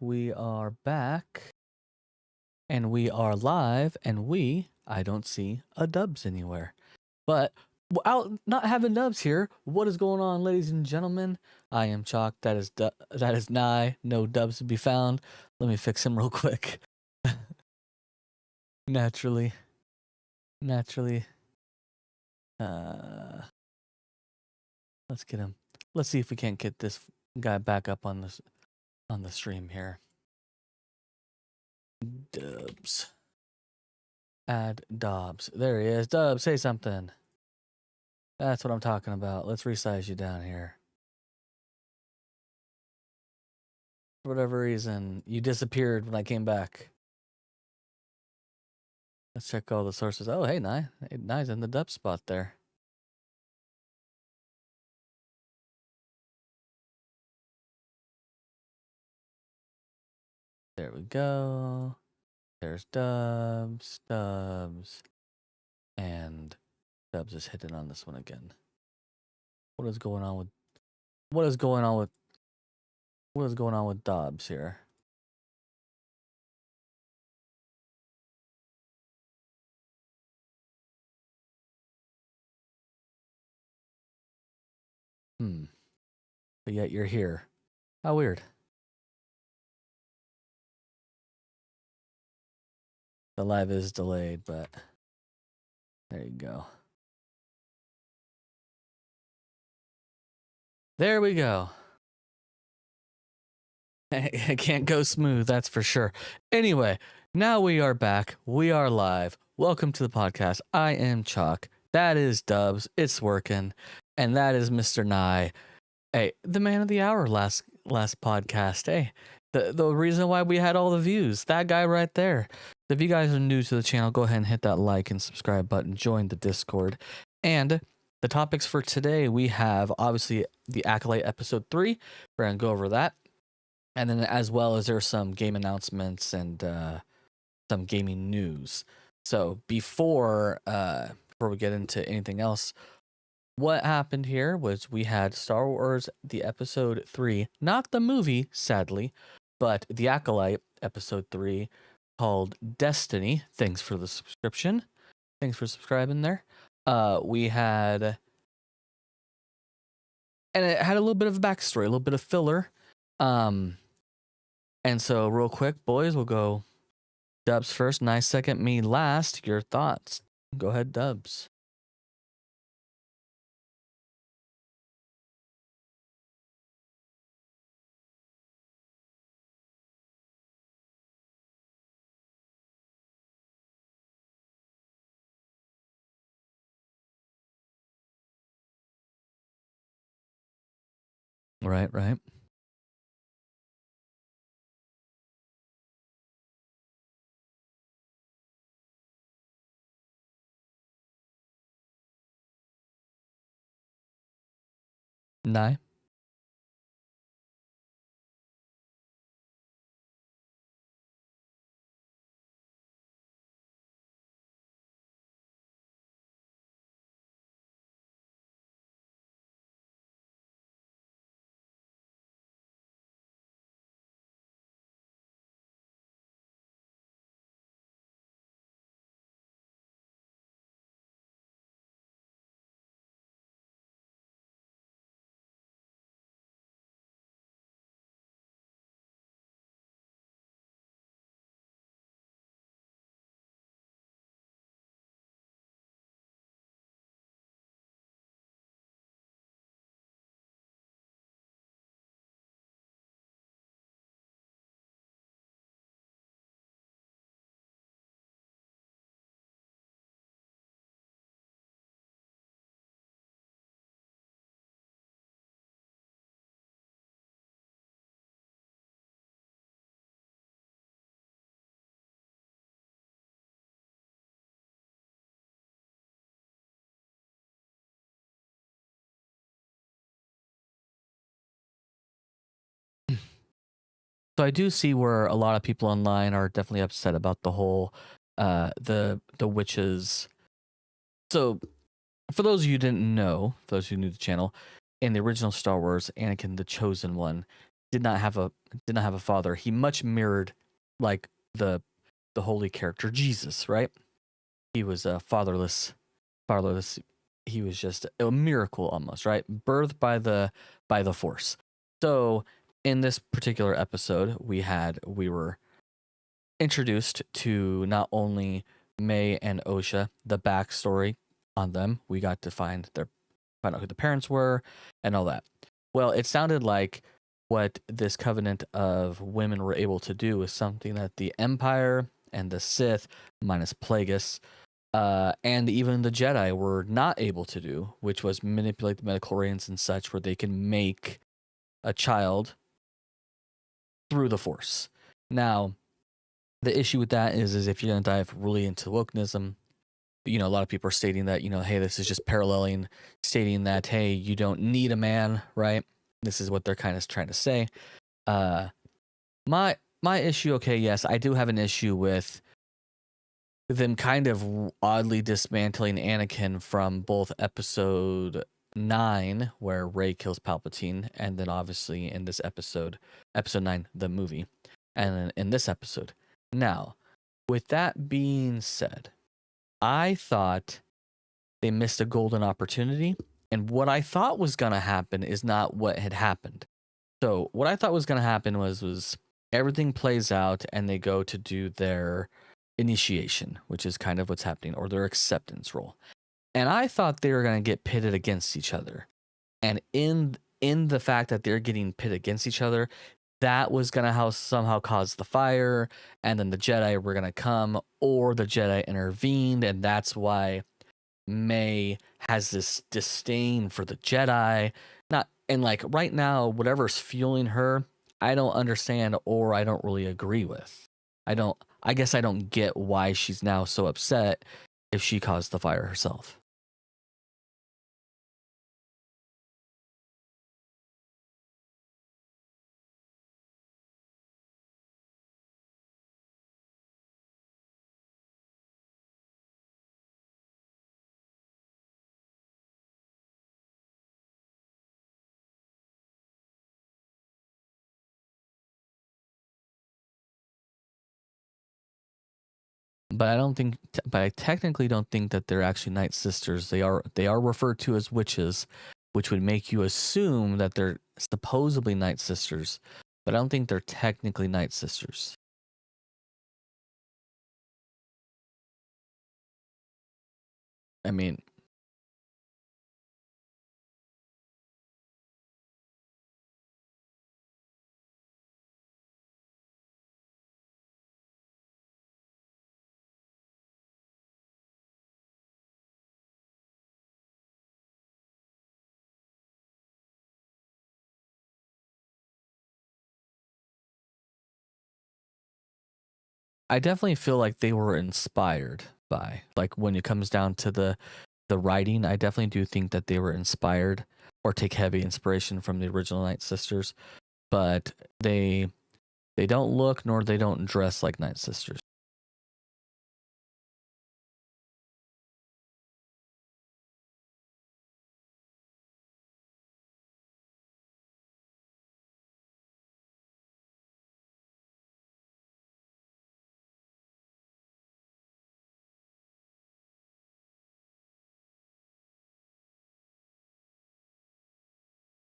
we are back, and we are live, and I don't see a Dubs anywhere. But without not having Dubs here, what is going on, ladies and gentlemen? I am Chalk. That is Nye. No Dubs to be found. Let me fix him real quick. naturally, naturally. Let's get him. Let's see if we can't get this guy back up on the stream here. Dubs. Add Dobbs. There he is. Dubs, say something. That's what I'm talking about. Let's resize you down here. For whatever reason, you disappeared when I came back. Let's check all the sources. Oh, hey, Nye. Hey, Nye's in the Dub spot there. There we go. There's Dubs, and Dubs is hitting on this one again. What is going on with Dobbs here? But yet you're here. How weird. The live is delayed, but there you go. There we go. It can't go smooth, that's for sure. Anyway, now we are back. We are live. Welcome to the podcast. I am Chalk. That is Dubs. It's working. And that is Mr. Nye. Hey, the man of the hour last podcast. Hey, the reason why we had all the views. That guy right there. If you guys are new to the channel, go ahead and hit that like and subscribe button. Join the Discord. And the topics for today, we have obviously the Acolyte episode 3. We're going to go over that. And then as well as there's some game announcements and some gaming news. So before we get into anything else, what happened here was we had Star Wars the episode 3, not the movie, sadly, but the Acolyte episode 3 called Destiny. Thanks for the subscription. Thanks for subscribing there. We had, and it had a little bit of a backstory, a little bit of filler. And so real quick, boys, we'll go Dubs first, Nice second, me last. Your thoughts. Go ahead, Dubs. Right. Nye. So I do see where a lot of people online are definitely upset about the whole the witches. So for those of you who didn't know, for those who knew the channel, in the original Star Wars, Anakin the Chosen One did not have a father. He much mirrored like the holy character Jesus, right? He was fatherless. He was just a miracle almost, right? Birthed by the Force. So in this particular episode, we were introduced to not only May and Osha, the backstory on them. We got to find out who the parents were and all that. Well, it sounded like what this covenant of women were able to do is something that the Empire and the Sith, minus Plagueis, and even the Jedi were not able to do, which was manipulate the midichlorians and such, where they can make a child through the Force. Now, the issue with that is if you're going to dive really into wokenism, a lot of people are stating that, hey, this is just paralleling, stating that, hey, you don't need a man, right? This is what they're kind of trying to say. My issue, okay, yes, I do have an issue with them kind of oddly dismantling Anakin from both episode 9, where Rey kills Palpatine, and then obviously in this episode 9, the movie, and then in this episode. Now, with that being said, I thought they missed a golden opportunity, and what I thought was going to happen is not what had happened. So what I thought was going to happen was everything plays out and they go to do their initiation, which is kind of what's happening, or their acceptance role. And I thought they were going to get pitted against each other. And in the fact that they're getting pitted against each other, that was going to somehow cause the fire, and then the Jedi were going to come, or the Jedi intervened, and that's why May has this disdain for the Jedi. And like right now, whatever's fueling her, I don't understand, or I don't really agree with. I guess I don't get why she's now so upset if she caused the fire herself. But I technically don't think that they're actually Night Sisters. They are referred to as witches, which would make you assume that they're supposedly Night Sisters. But I don't think they're technically Night Sisters. I mean, I definitely feel like they were inspired by, like, when it comes down to the writing, I definitely do think that they were inspired or take heavy inspiration from the original Night Sisters, but they don't look nor they don't dress like Night Sisters.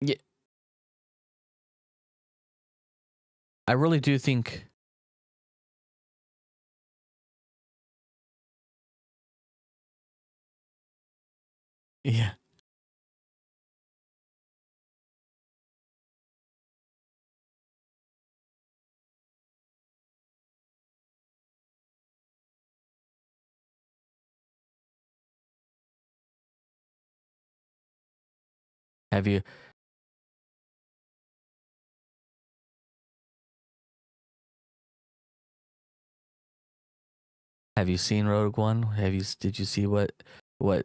Yeah, I really do think. Yeah. Have you seen Rogue One? Did you see what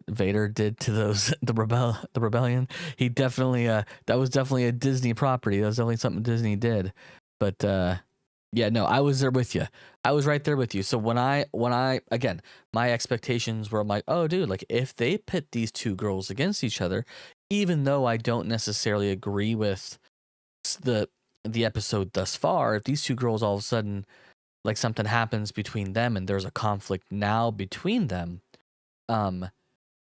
Vader did to those the rebellion? He definitely that was definitely a Disney property. That was definitely something Disney did. But yeah, no, I was there with you. I was right there with you. So when I again, my expectations were like, oh dude, like if they pit these two girls against each other, even though I don't necessarily agree with the the episode thus far, if these two girls all of a sudden, like, something happens between them and there's a conflict now between them, um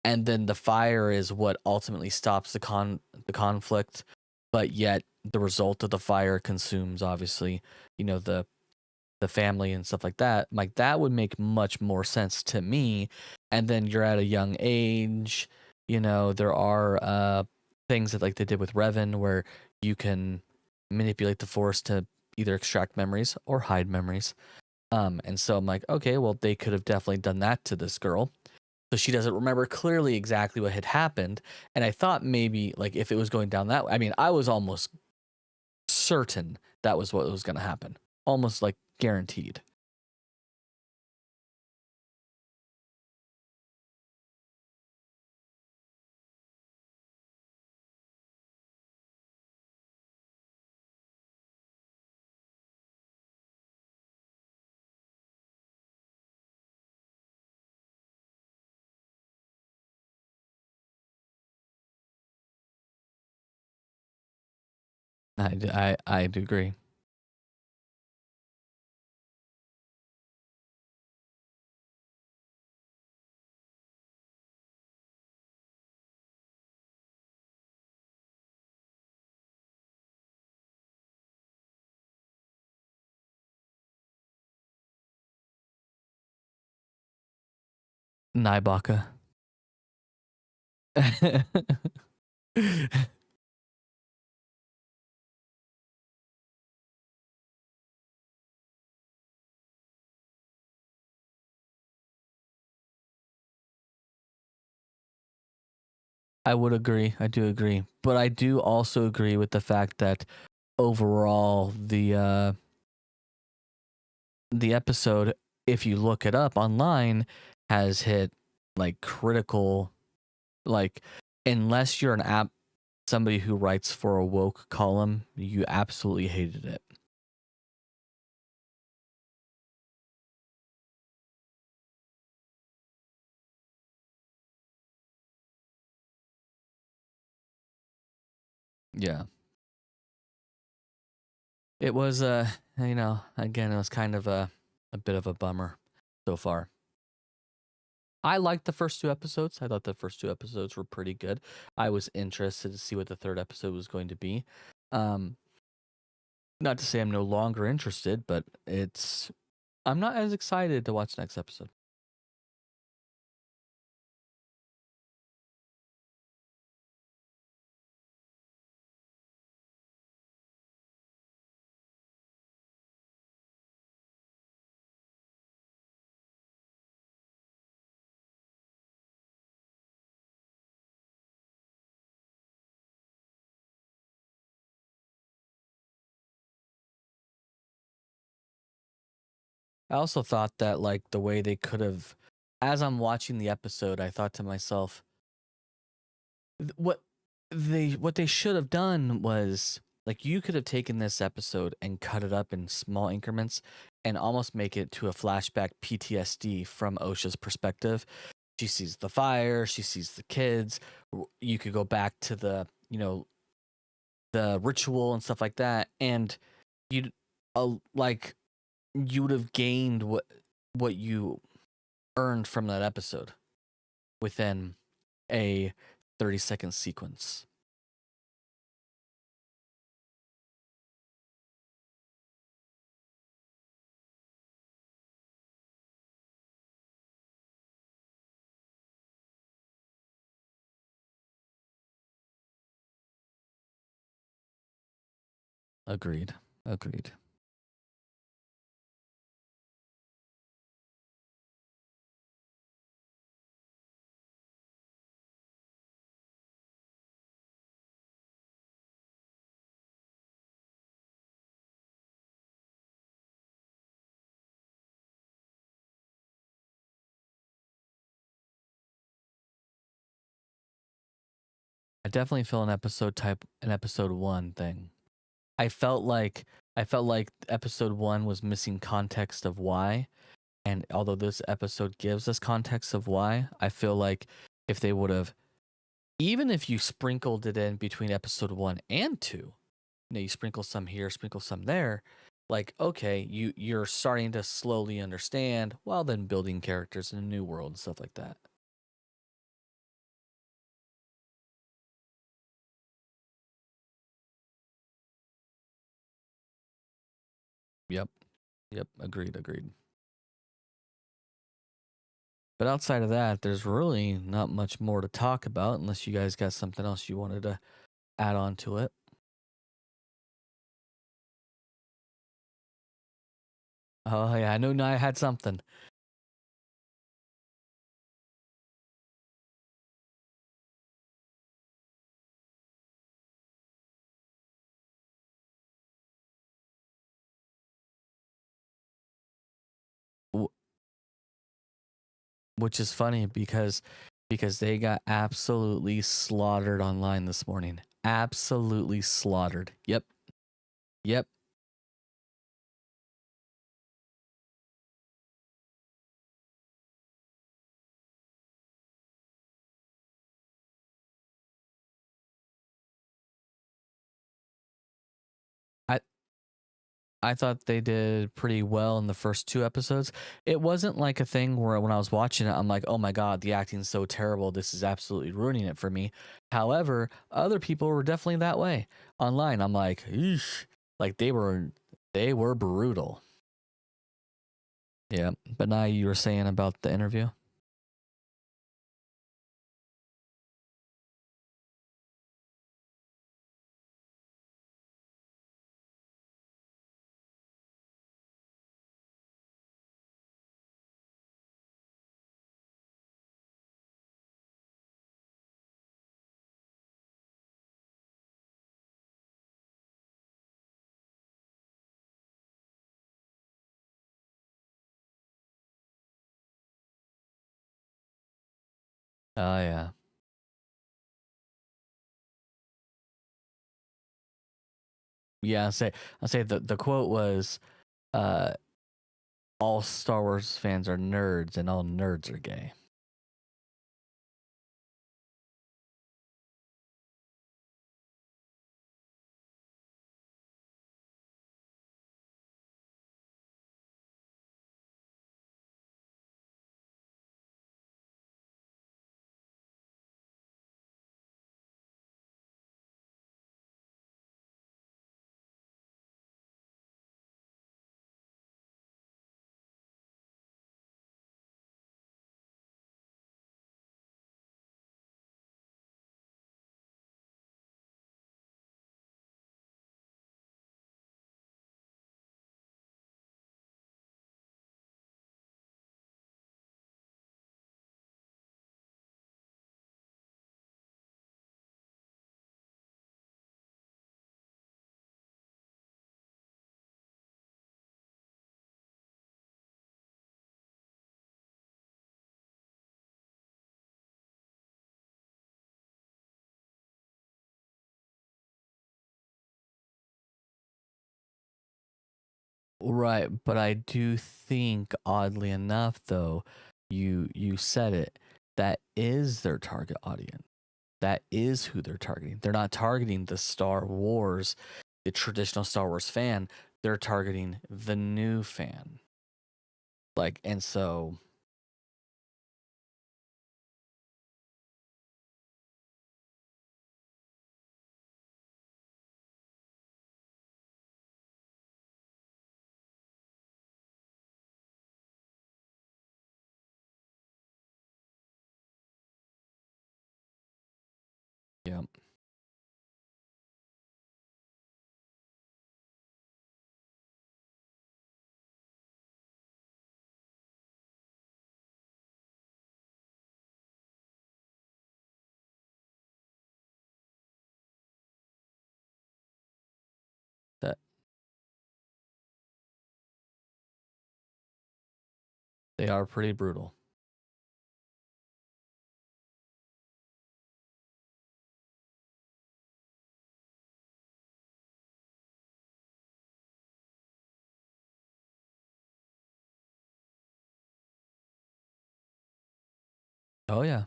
and then the fire is what ultimately stops the conflict, but yet the result of the fire consumes, obviously, the family and stuff like that. Like, that would make much more sense to me. And then you're at a young age, there are things that, like, they did with Revan, where you can manipulate the force to either extract memories or hide memories. And so I'm like, okay, well, they could have definitely done that to this girl, so she doesn't remember clearly exactly what had happened. And I thought maybe, like, if it was going down that way, I mean, I was almost certain that was what was going to happen, almost like guaranteed. I do agree. Naibaka. I would agree. I do agree. But I do also agree with the fact that overall the episode, if you look it up online, has hit, like, critical, like, unless you're an app somebody who writes for a woke column, you absolutely hated it. Yeah. It was again, it was kind of a bit of a bummer so far. I liked the first two episodes. I thought the first two episodes were pretty good. I was interested to see what the third episode was going to be. Um, Not to say I'm no longer interested, but I'm not as excited to watch next episode. I also thought that, like, the way they could have, as I'm watching the episode, I thought to myself, what they should have done was, like, you could have taken this episode and cut it up in small increments and almost make it to a flashback PTSD from Osha's perspective. She sees the fire, she sees the kids. You could go back to the ritual and stuff like that, and you'd like, you would have gained what you earned from that episode within a 30-second sequence. Agreed. Agreed. I definitely feel an episode one thing. I felt like episode one was missing context of why, and although this episode gives us context of why, I feel like if they would have, even if you sprinkled it in between episode one and two, you sprinkle some here, sprinkle some there. Like, okay, you're starting to slowly understand while then building characters in a new world and stuff like that. Yep. Yep. Agreed. But outside of that, there's really not much more to talk about unless you guys got something else you wanted to add on to it. Oh yeah, I know I had something. Wh- Which is funny because they got absolutely slaughtered online this morning. Absolutely slaughtered. Yep. Yep. I I thought they did pretty well in the first two episodes. It wasn't like a thing where when I was watching it, I'm like, oh my God, the acting's so terrible. This is absolutely ruining it for me. However, other people were definitely that way online. I'm like, eesh. Like they were brutal. Yeah. But now you were saying about the interview. Oh yeah. Yeah, I say the quote was uh all Star Wars fans are nerds and all nerds are gay. Right, but I do think oddly enough though, you said it, that is their target audience. That is who they're targeting. They're not targeting the Star Wars, the traditional Star Wars fan. They're targeting the new fan. Like, and so, yeah. That they are pretty brutal. Oh yeah.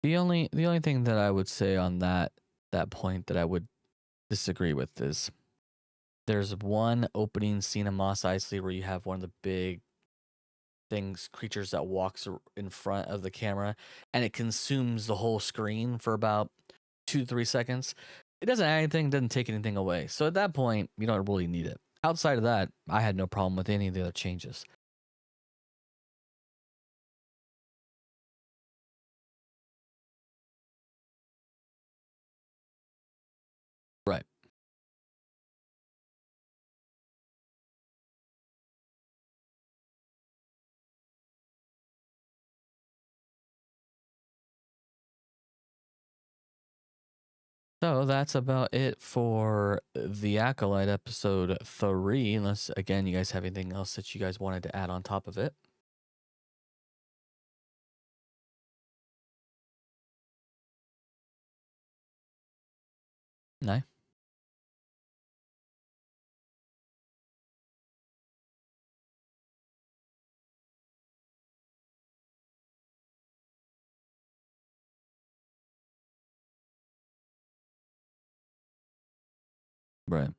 The only thing that I would say on that point that I would disagree with is there's one opening scene in Mos Eisley where you have one of the big creatures that walks in front of the camera, and it consumes the whole screen for about 2 to 3 seconds. It doesn't add anything, doesn't take anything away. So at that point, you don't really need it. Outside of that, I had no problem with any of the other changes. Right. So that's about it for the Acolyte episode 3. Unless, again, you guys have anything else that you guys wanted to add on top of it. No? Right.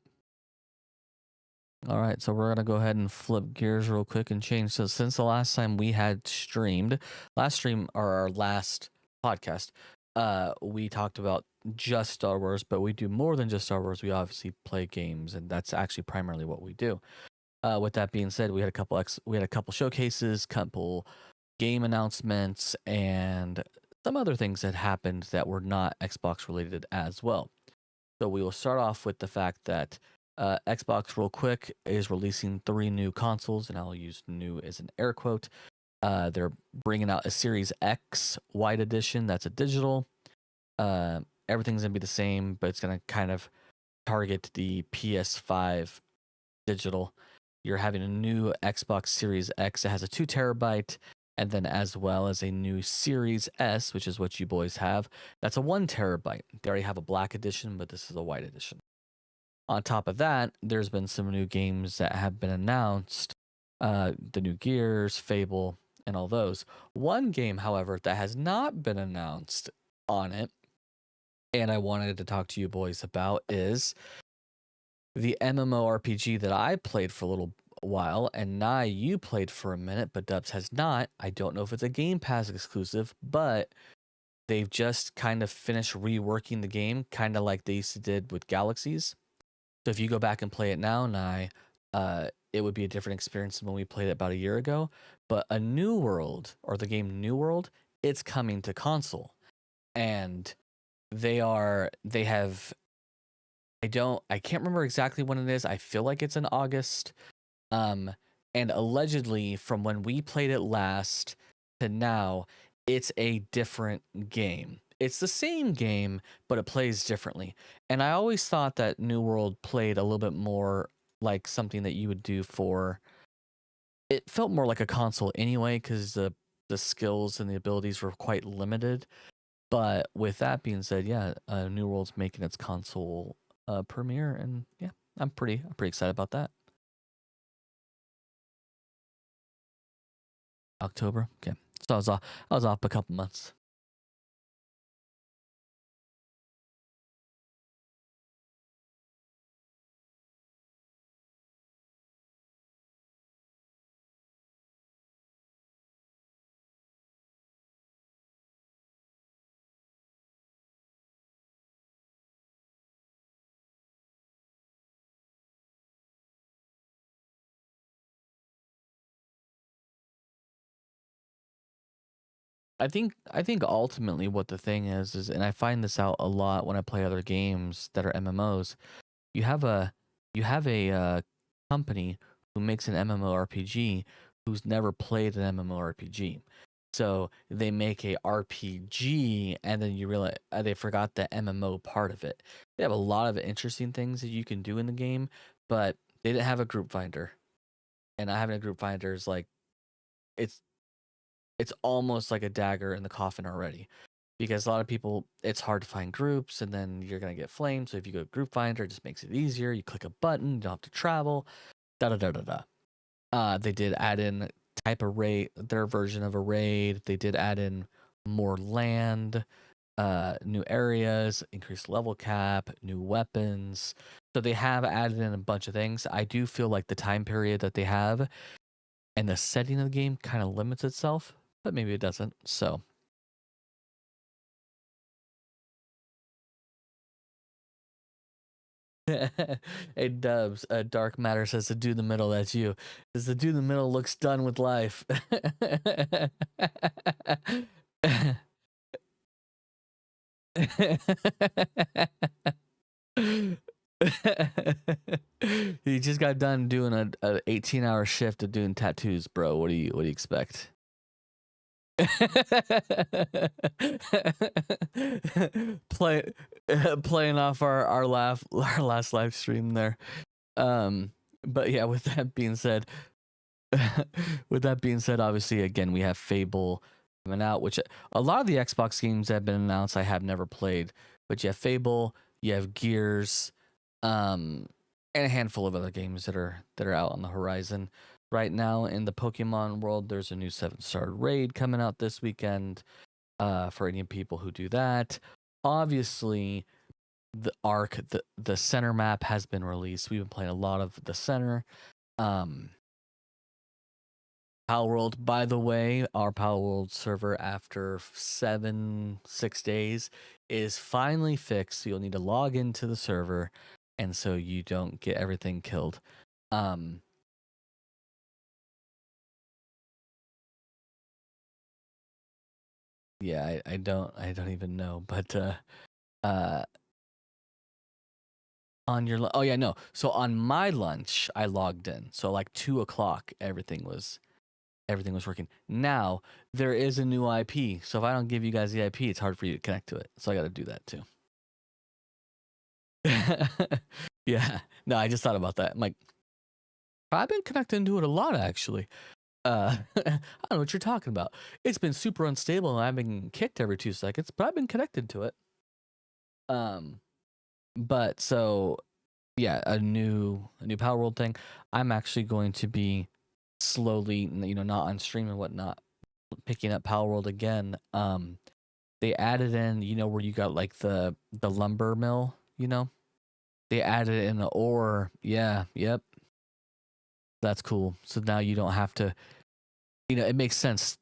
All right, so we're gonna go ahead and flip gears real quick and change. So since the last time we had streamed, last stream or our last podcast, we talked about just Star Wars, but we do more than just Star Wars. We obviously play games, and that's actually primarily what we do. With that being said, we had a couple showcases, couple game announcements, and some other things that happened that were not Xbox related as well. So we will start off with the fact that Xbox, real quick, is releasing 3 new consoles, and I'll use new as an air quote. They're bringing out a Series X White Edition. That's a digital. Everything's gonna be the same, but it's gonna kind of target the PS5 digital. You're having a new Xbox Series X. It has a 2 terabyte, and then as well as a new Series S, which is what you boys have. That's a 1 terabyte. They already have a black edition, but this is a white edition. On top of that, there's been some new games that have been announced. The new Gears, Fable, and all those. One game, however, that has not been announced on it, and I wanted to talk to you boys about, is the MMORPG that I played for a little while, and Nye, you played for a minute, but Dubs has not. I don't know if it's a Game Pass exclusive, but they've just kind of finished reworking the game, kind of like they used to did with Galaxies. So if you go back and play it now, Nye, it would be a different experience than when we played it about a year ago. But a New World, or the game New World, it's coming to console, and they have I can't remember exactly when it is. I feel like it's in August. Um, and allegedly from when we played it last to now, it's a different game. It's the same game, but it plays differently. And I always thought that New World played a little bit more like something that you would do for, it felt more like a console anyway, because the skills and the abilities were quite limited. But with that being said, yeah, New World's making its console premiere, and yeah, I'm pretty excited about that. October, okay. So I was off a couple months. I think ultimately what the thing is, and I find this out a lot when I play other games that are MMOs. You have a company who makes an MMORPG who's never played an MMORPG. So they make a RPG, and then you realize they forgot the MMO part of it. They have a lot of interesting things that you can do in the game, but they didn't have a group finder. And not having a group finder is like, it's it's almost like a dagger in the coffin already, because a lot of people, it's hard to find groups, and then you're going to get flamed. So if you go group finder, it just makes it easier. You click a button, you don't have to travel, da da da da da. They did add in type of raid, their version of a raid. They did add in more land, new areas, increased level cap, new weapons. So they have added in a bunch of things. I do feel like the time period that they have and the setting of the game kind of limits itself, but maybe it doesn't. So hey Dubs, Dark Matter says the dude in the middle, that's you. Says the dude in the middle looks done with life. He just got done doing a 18-hour shift of doing tattoos, bro. What do you expect? Play Playing off our last live stream there. But yeah, with that being said, obviously again we have Fable coming out, which a lot of the Xbox games that have been announced I have never played, but you have Fable, you have Gears, and a handful of other games that are out on the horizon right now. In the Pokemon world, there's a new 7-star raid coming out this weekend, for any people who do that. Obviously, the Arc, the center map has been released. We've been playing a lot of the center. Pal World, by the way, our Pal World server after 6 days is finally fixed. So you'll need to log into the server, and so you don't get everything killed. Yeah, I don't even know, but on your oh yeah, no. So on my lunch, I logged in. So like 2 o'clock, everything was working. Now there is a new IP. So if I don't give you guys the IP, it's hard for you to connect to it. So I got to do that too. Yeah. No, I just thought about that. I'm like, I've been connecting to it a lot actually. I don't know what you're talking about. It's been super unstable and I've been kicked every 2 seconds, but I've been connected to it. But so yeah, a new Power World thing. I'm actually going to be slowly, not on stream and whatnot, picking up Power World again. They added in, where you got like the lumber mill, they added in the ore. Yeah, yep. That's cool. So now you don't have to, it makes sense.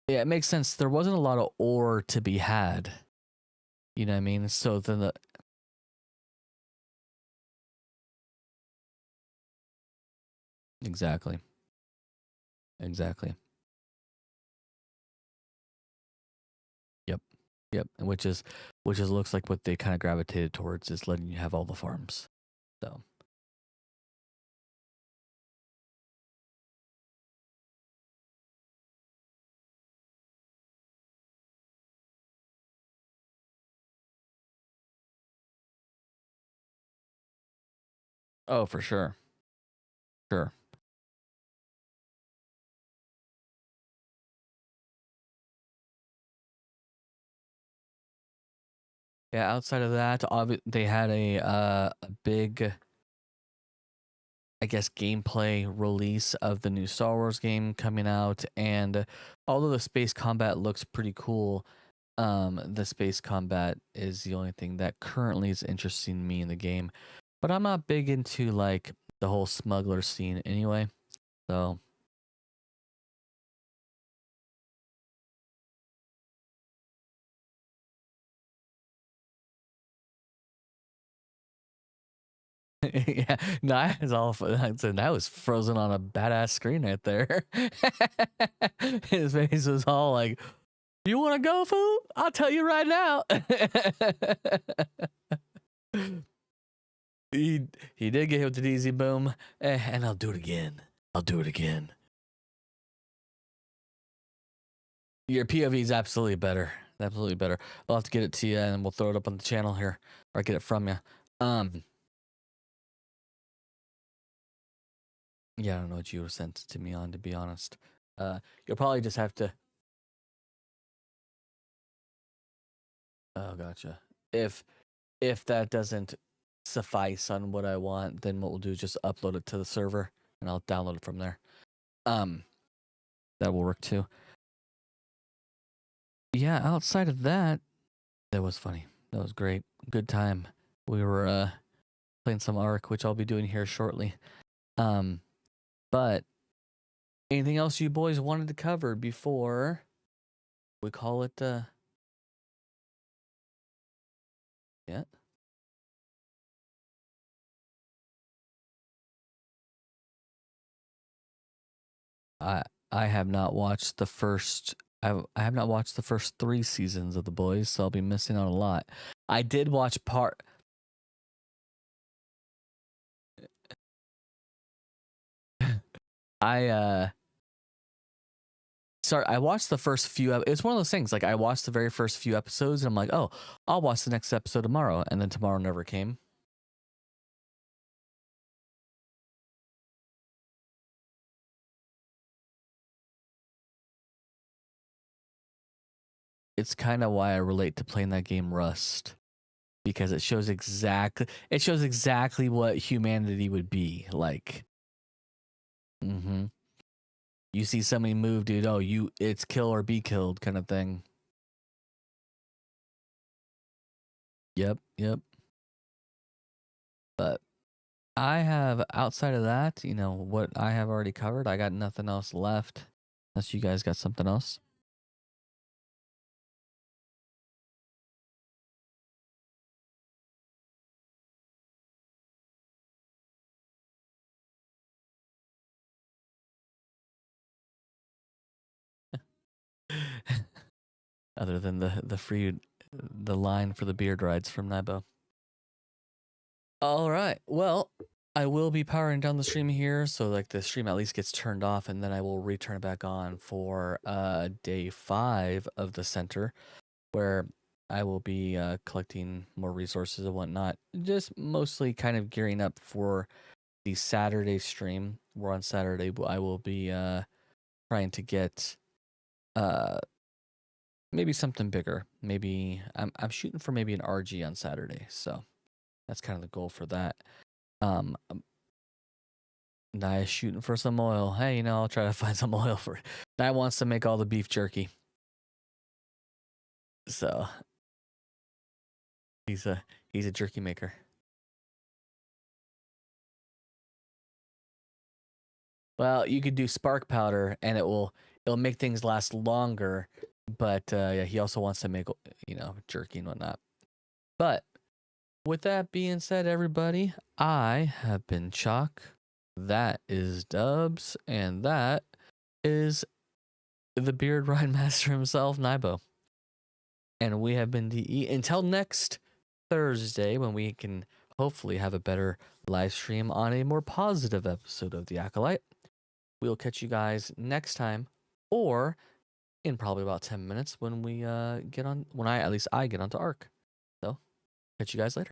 Yeah, it makes sense. There wasn't a lot of ore to be had. You know what I mean? So then exactly. Exactly. Yep. Yep. And which is looks like what they kind of gravitated towards is letting you have all the farms. So oh, for sure. Sure. Yeah, outside of that, they had a big, I guess, gameplay release of the new Star Wars game coming out, and although the space combat looks pretty cool, the space combat is the only thing that currently is interesting me in the game. But I'm not big into like the whole smuggler scene anyway. So yeah, no, I was all I said that was frozen on a badass screen right there. His face was all like, "You want to go, fool? I'll tell you right now." he did get hit with the DZ boom, and I'll do it again. I'll do it again. Your POV is absolutely better. Absolutely better. I'll have to get it to you, and we'll throw it up on the channel here, or get it from you. Yeah, I don't know what you would have sent it to me on, to be honest. You'll probably just have to. Oh, gotcha. If that doesn't suffice on what I want, then what we'll do is just upload it to the server, and I'll download it from there. Um, that will work too. yeah, outside of that, that was funny. That was great. Good time. We were playing some Ark, which I'll be doing here shortly. But anything else you boys wanted to cover before we call it? Yeah. I I have not watched the first. I have not watched the first 3 seasons of The Boys, so I'll be missing out a lot. I did watch part. I sorry, I watched the first few. It's one of those things. Like I watched the very first few episodes, and I'm like, oh, I'll watch the next episode tomorrow, and then tomorrow never came. It's kind of why I relate to playing that game Rust, because it shows exactly what humanity would be like. Mm-hmm. You see somebody move, dude. Oh, it's kill or be killed kind of thing. Yep, yep. But I have, outside of that, what I have already covered. I got nothing else left, unless you guys got something else. Other than the line for the beard rides from Nibo. All right. Well, I will be powering down the stream here, so like the stream at least gets turned off, and then I will return it back on for day 5 of the center, where I will be collecting more resources and whatnot. Just mostly kind of gearing up for the Saturday stream. Where on Saturday I will be trying to get uh maybe something bigger. Maybe I'm shooting for maybe an RG on Saturday, so that's kind of the goal for that. Um, Nice shooting for some oil. Hey, I'll try to find some oil for. Guy wants to make all the beef jerky, so he's a jerky maker. Well, you could do spark powder, and it'll make things last longer. But yeah, he also wants to make jerky and whatnot. But with that being said, everybody, I have been Chalk. That is Dubs, and that is the Beard Ride Master himself, Nibo. And we have been DE until next Thursday, when we can hopefully have a better live stream on a more positive episode of The Acolyte. We'll catch you guys next time, or in probably about 10 minutes when we get on, when I get onto Ark. So catch you guys later.